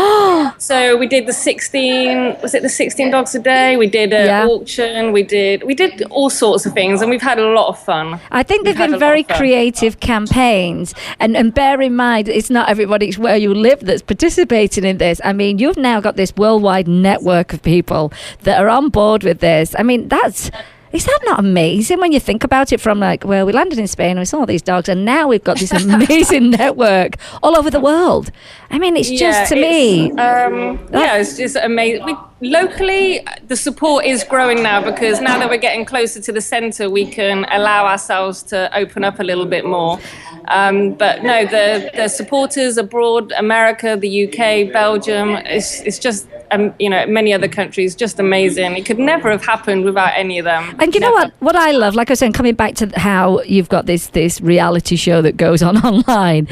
So we did the 16, was it the 16 dogs a day? We did an auction. We did all sorts of things, and we've had a lot of fun. I think they've been very creative campaigns. And bear in mind, it's not everybody where you live that's participating in this. I mean, you've now got this worldwide network of people that are on board with this. I mean, that's Is that not amazing when you think about it from like, well, we landed in Spain and we saw all these dogs and now we've got this amazing network all over the world. I mean, it's just to me. It's just amazing. Locally, the support is growing now because now that we're getting closer to the centre, we can allow ourselves to open up a little bit more. But no, the supporters abroad, America, the UK, Belgium, it's just, many other countries, just amazing. It could never have happened without any of them. And you know what I love, like I was saying, coming back to how you've got this reality show that goes on online,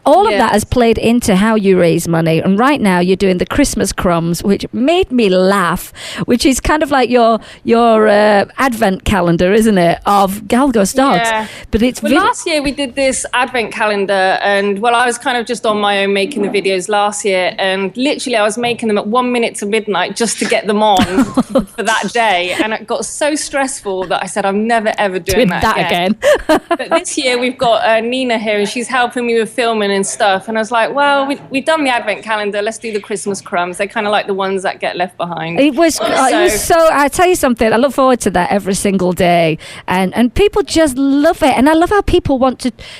all of that has played into how you raise money. And right now you're doing the Christmas crumbs, which made me laugh, which is kind of like your advent calendar, isn't it, of Galgos dogs? Yeah. But it's last year we did this advent calendar, and I was kind of just on my own making the videos last year, and literally I was making them at 1 minute to midnight just to get them on for that day, and it got so stressful that I said I'm never ever doing that again. But this year we've got Nina here, and she's helping me with filming and stuff, and I was like, well, we've done the advent calendar, let's do the Christmas crumbs. They're kind of like the ones that get left behind. It was so I tell you something, I look forward to that every single day, and people just love it. And I love how people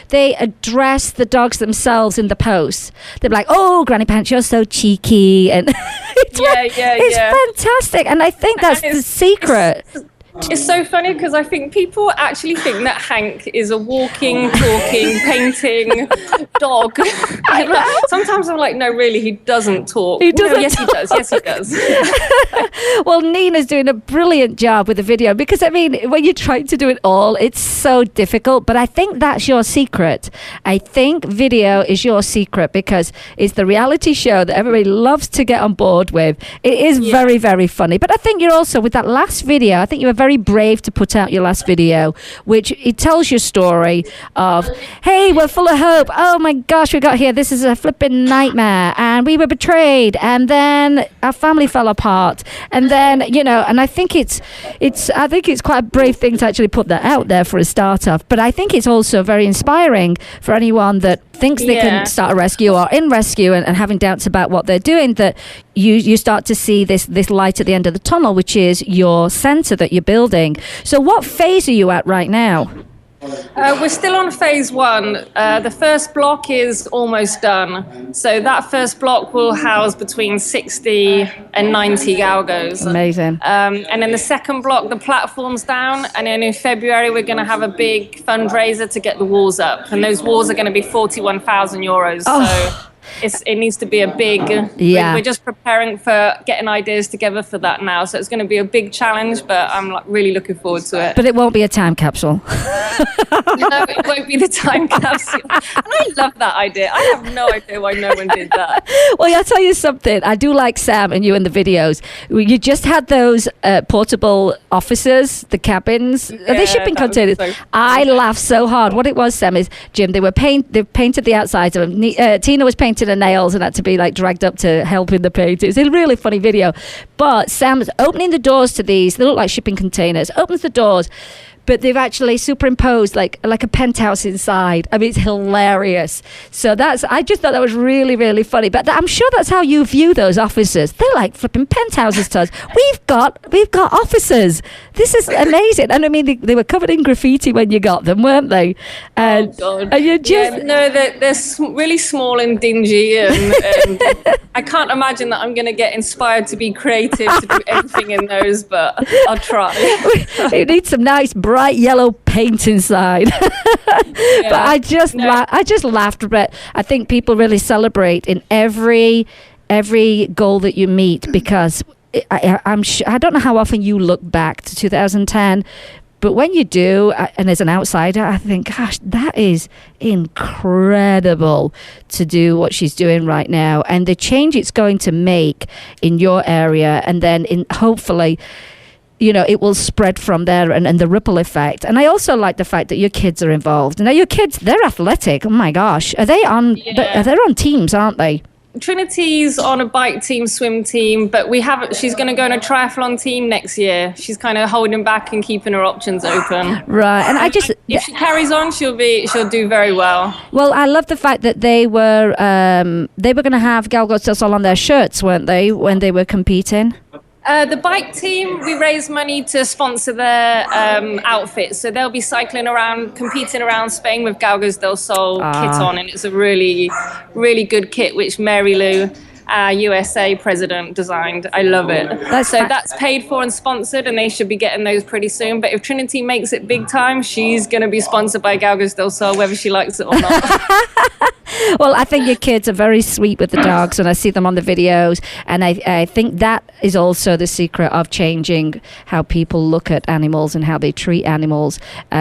they address the dogs themselves in the posts. They're like, oh, Granny Pants, you're so cheeky, and it's fantastic. And I think that's the secret. It's so funny because I think people actually think that Hank is a walking, talking, painting dog. Sometimes I'm like, no, really, he doesn't talk. He doesn't. Yes, he does. Yes, he does. Well, Nina's doing a brilliant job with the video because, I mean, when you're trying to do it all, it's so difficult. But I think that's your secret. I think video is your secret because it's the reality show that everybody loves to get on board with. It is very, very funny. But I think you're also, with that last video, I think you were very brave to put out your last video, which it tells your story of, hey, we're full of hope. Oh my gosh, we got here. This is a flipping nightmare, and we were betrayed, and then our family fell apart, and then and I think it's quite a brave thing to actually put that out there for a start off. But I think it's also very inspiring for anyone that thinks they can start a rescue or in rescue and having doubts about what they're doing, that you start to see this light at the end of the tunnel, which is your centre that you're building. So what phase are you at right now? We're still on phase 1. The first block is almost done. So that first block will house between 60 and 90 Galgos. Amazing. And then the second block, the platform's down. And then in February, we're going to have a big fundraiser to get the walls up. And those walls are going to be 41,000 euros. So it needs to be a big... We're just preparing for getting ideas together for that now. So it's going to be a big challenge, but I'm really looking forward to it. But it won't be a time capsule. No, it won't be the time capsule. And I love that idea. I have no idea why no one did that. Well, I'll tell you something. I do like Sam and you in the videos. You just had those portable offices, the cabins. Are they shipping containers? So I laughed so hard. What it was, Sam, is, Jim, they painted the outsides of them. Tina was painting her nails and had to be like dragged up to help in the paint. It's a really funny video. But Sam's opening the doors to these. They look like shipping containers. Opens the doors, but they've actually superimposed like a penthouse inside. I mean, it's hilarious. So I just thought that was really, really funny. But I'm sure that's how you view those offices. They're like flipping penthouses to us. We've got offices. This is amazing. And I mean, they were covered in graffiti when you got them, weren't they? And, oh God! And you just they're really small and dingy, and I can't imagine that I'm going to get inspired to be creative to do everything in those. But I'll try. You need some nice bright yellow paint inside. But I just laughed. But I think people really celebrate in every goal that you meet, because I don't know how often you look back to 2010, but when you do, and as an outsider, I think, gosh, that is incredible to do what she's doing right now, and the change it's going to make in your area, and then hopefully, it will spread from there, and the ripple effect. And I also like the fact that your kids are involved. Now, your kids, they're athletic. Oh my gosh, are they on? Yeah. They're on teams, aren't they? Trinity's on a bike team, swim team, but she's going to go on a triathlon team next year. She's kind of holding back and keeping her options open. Right. And if she carries on, she'll do very well. Well, I love the fact that they were going to have Galgos Del Sol on their shirts, weren't they, when they were competing? The bike team, we raise money to sponsor their outfits. So they'll be cycling around, competing around Spain with Galgos Del Sol kit on. And it's a really, really good kit, which Mary Lou, our USA president, designed. I love it. That's paid for and sponsored, and they should be getting those pretty soon. But if Trinity makes it big time, she's going to be sponsored by Galgos Del Sol, whether she likes it or not. Well, I think your kids are very sweet with the dogs when I see them on the videos. And I think that is also the secret of changing how people look at animals and how they treat animals.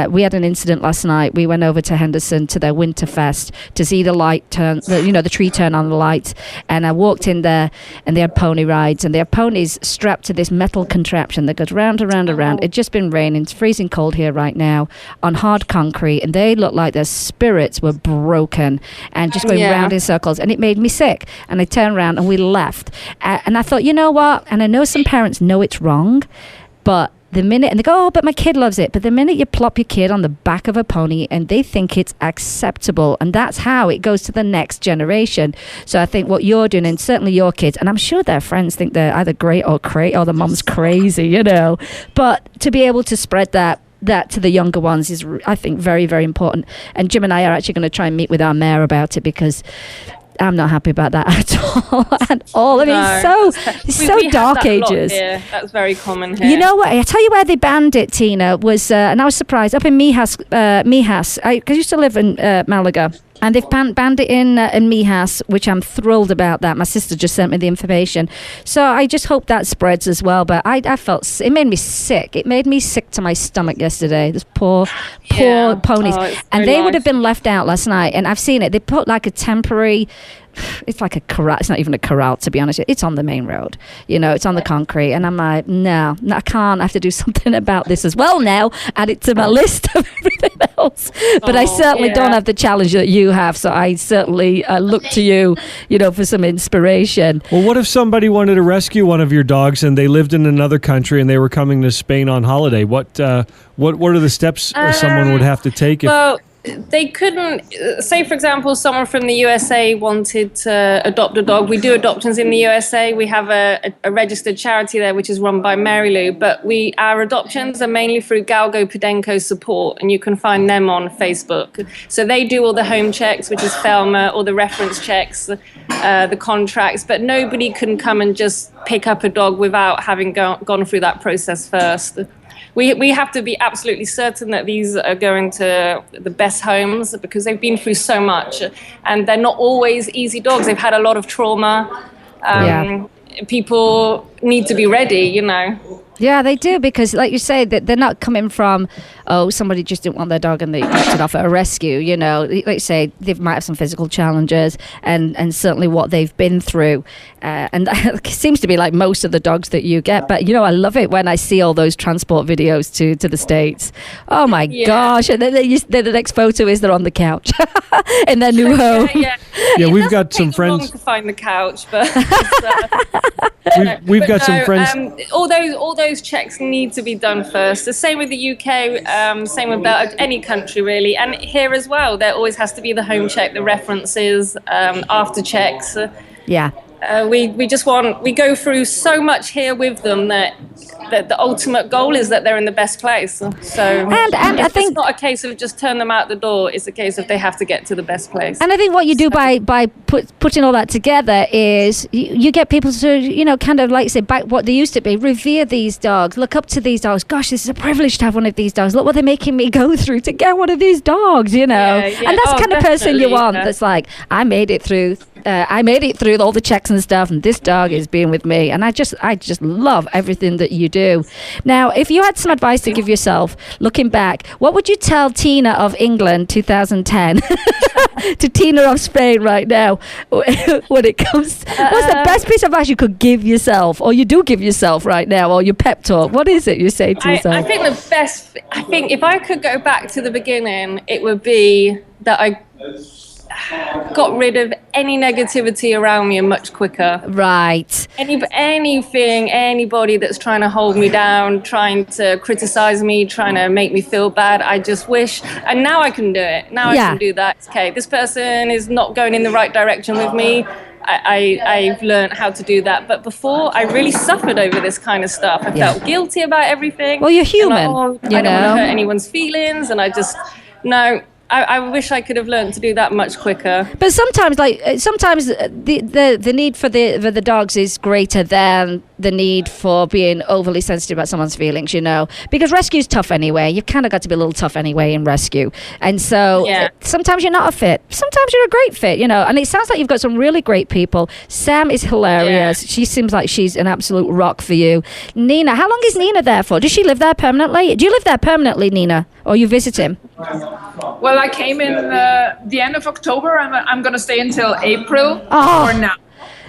We had an incident last night. We went over to Henderson to their Winterfest to see the light turn, the tree turn on the lights. And I walked in there and they had pony rides. And they have ponies strapped to this metal contraption that goes round and round and round. It's just been raining. It's freezing cold here right now on hard concrete. And they looked like their spirits were broken and just going round in circles, and it made me sick. And I turned around and we left. And I thought, you know what? And I know some parents know it's wrong, but the minute, and they go, oh, but my kid loves it. But the minute you plop your kid on the back of a pony and they think it's acceptable, and that's how it goes to the next generation. So I think what you're doing, and certainly your kids, and I'm sure their friends think they're either great or the mom's crazy, you know. But to be able to spread that to the younger ones is, I think, very, very important. And Jim and I are actually going to try and meet with our mayor about it, because I'm not happy about that at all. I mean, it's so dark ages. That's very common here. You know what? I tell you where they banned it, Tina, was, and I was surprised, up in Mijas, because I used to live in Malaga. And they've banned it in Mijas, which I'm thrilled about that. My sister just sent me the information. So I just hope that spreads as well. But I felt, it made me sick. It made me sick to my stomach yesterday. Those poor ponies. And they would have been left out last night. And I've seen it. They put like a temporary, it's like a corral. It's not even a corral, to be honest. It's on the main road. You know, it's on the concrete. And I'm like, no, I can't. I have to do something about this as well now. Add it to my list of everything else. But I certainly don't have the challenge that you have. So I certainly look to you, for some inspiration. Well, what if somebody wanted to rescue one of your dogs and they lived in another country and they were coming to Spain on holiday? What are the steps someone would have to take? They couldn't, say for example, someone from the USA wanted to adopt a dog. We do adoptions in the USA. We have a registered charity there, which is run by Mary Lou, but our adoptions are mainly through Galgo Podenco support, and you can find them on Facebook. So they do all the home checks, which is Felma, all the reference checks, the contracts, but nobody can come and just pick up a dog without having gone through that process first. We have to be absolutely certain that these are going to the best homes, because they've been through so much, and they're not always easy dogs. They've had a lot of trauma. People need to be ready, Yeah, they do, because like you say, that they're not coming from, somebody just didn't want their dog and they dropped it off at a rescue. Like you say, they might have some physical challenges and certainly what they've been through. And it seems to be like most of the dogs that you get. But, I love it when I see all those transport videos to the States. Oh, my gosh. And then the next photo is they're on the couch in their new home. Yeah, we've got some friends. Long to find the couch, but we've got some friends. All those checks need to be done first. The same with the UK, same with any country really, and here as well. There always has to be the home check, the references, after checks. We go through so much here with them that the ultimate goal is that they're in the best place. So and I think it's not a case of just turn them out the door. It's a case of they have to get to the best place. And I think what you do by putting all that together is you get people to, kind of like say back what they used to be, revere these dogs, look up to these dogs. Gosh, this is a privilege to have one of these dogs. Look what they're making me go through to get one of these dogs, And that's the kind of person you want. That's like, I made it through all the checks and stuff, and this dog is being with me. And I just love everything that you do. Now, if you had some advice to give yourself, looking back, what would you tell Tina of England 2010 to Tina of Spain right now when it comes? What's the best piece of advice you could give yourself, or you do give yourself right now, or your pep talk? What is it you say to yourself? I think if I could go back to the beginning, it would be that got rid of any negativity around me much quicker. Right. Anybody that's trying to hold me down, trying to criticize me, trying to make me feel bad, I just wish, and now I can do it. Now I can do that. Okay, this person is not going in the right direction with me. I've learned how to do that. But before, I really suffered over this kind of stuff. I felt guilty about everything. Well, you're human. I don't want to hurt anyone's feelings. And I just, I wish I could have learned to do that much quicker. But sometimes the need for the dogs is greater than the need for being overly sensitive about someone's feelings, because rescue's tough anyway. You've kind of got to be a little tough anyway in rescue. And so sometimes you're not a fit. Sometimes you're a great fit, and it sounds like you've got some really great people. Sam is hilarious. Yeah. She seems like she's an absolute rock for you. Nina, how long is Nina there for? Does she live there permanently? Do you live there permanently, Nina? Or you visit him? Well, I came in the end of October. I'm going to stay until April for now.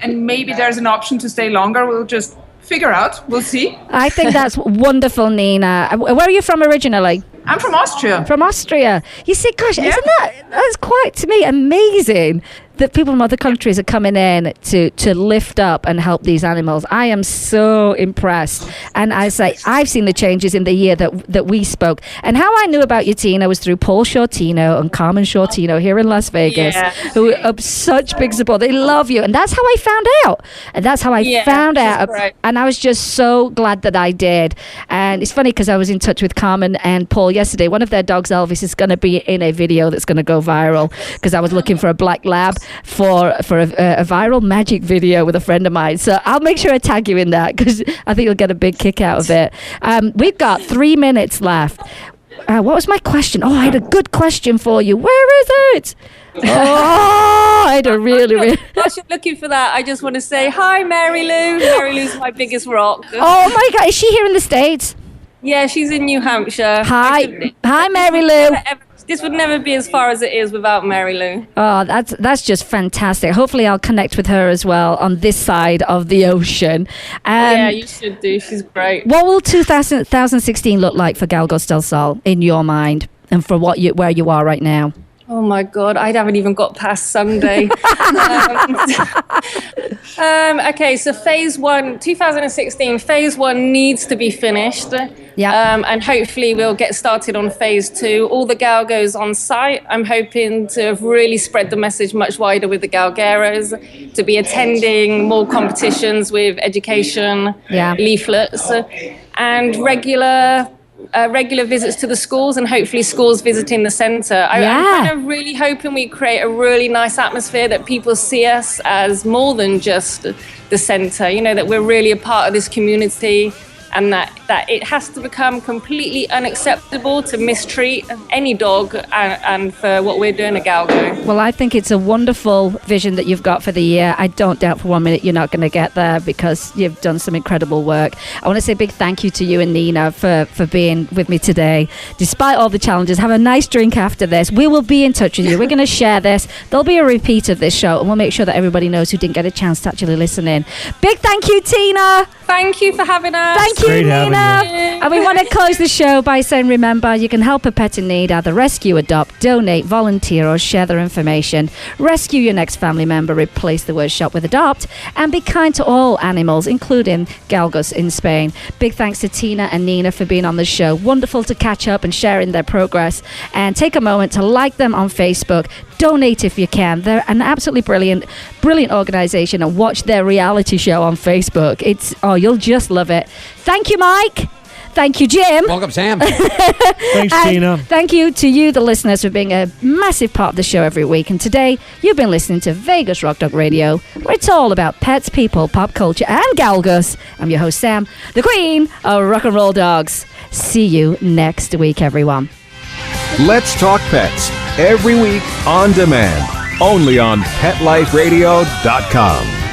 And maybe there's an option to stay longer. We'll just figure out. We'll see. I think that's wonderful, Nina. Where are you from originally? I'm from Austria. From Austria. You see, gosh, isn't that's quite, to me, amazing that people from other countries are coming in to lift up and help these animals. I am so impressed. And I say, I've seen the changes in the year that we spoke. And how I knew about you, Tina, was through Paul Shortino and Carmen Shortino here in Las Vegas, who are such big support. They love you. And that's how I found out. And that's how I found out. Right. And I was just so glad that I did. And it's funny because I was in touch with Carmen and Paul yesterday. One of their dogs, Elvis, is going to be in a video that's going to go viral because I was looking for a black lab for a viral magic video with a friend of mine. So I'll make sure I tag you in that because I think you'll get a big kick out of it. We've got 3 minutes left. What was my question? Oh, I had a good question for you. Where is it? I had a really... Whilst you're looking for that, I just want to say hi, Mary Lou. Mary Lou's my biggest rock. Oh my God, is she here in the States? Yeah, she's in New Hampshire. Hi, Mary Lou. This would never be as far as it is without Mary Lou. Oh, that's just fantastic. Hopefully I'll connect with her as well on this side of the ocean. Yeah, you should do. She's great. What will 2016 look like for Galgos Del Sol in your mind and for where you are right now? Oh my God, I haven't even got past Sunday. Okay, so phase 1, 2016, phase 1 needs to be finished. Yeah. And hopefully we'll get started on phase 2. All the Galgos on site. I'm hoping to have really spread the message much wider with the Galgueros, to be attending more competitions with education, leaflets, and regular visits to the schools, and hopefully schools visiting the centre. I'm kind of really hoping we create a really nice atmosphere that people see us as more than just the centre, that we're really a part of this community, and that it has to become completely unacceptable to mistreat any dog and for what we're doing at Galgo. Well, I think it's a wonderful vision that you've got for the year. I don't doubt for 1 minute you're not going to get there because you've done some incredible work. I want to say a big thank you to you and Nina for being with me today. Despite all the challenges, have a nice drink after this. We will be in touch with you. We're going to share this. There'll be a repeat of this show, and we'll make sure that everybody knows who didn't get a chance to actually listen in. Big thank you, Tina. Thank you for having us. Thank you, Nina. And we want to close the show by saying, remember, you can help a pet in need, either rescue, adopt, donate, volunteer, or share their information. Rescue your next family member, replace the word shop with adopt, and be kind to all animals, including Galgos in Spain. Big thanks to Tina and Nina for being on the show. Wonderful to catch up and sharing their progress. And take a moment to like them on Facebook. Donate if you can. They're an absolutely brilliant organisation, and watch their reality show on Facebook. You'll just love it. Thank you, Mike. Thank you, Jim. Welcome, Sam. Thanks, Tina. Thank you to you, the listeners, for being a massive part of the show every week. And today, you've been listening to Vegas Rock Dog Radio, where it's all about pets, people, pop culture, and Galgos. I'm your host, Sam, the queen of rock and roll dogs. See you next week, everyone. Let's Talk Pets, every week on demand, only on PetLifeRadio.com.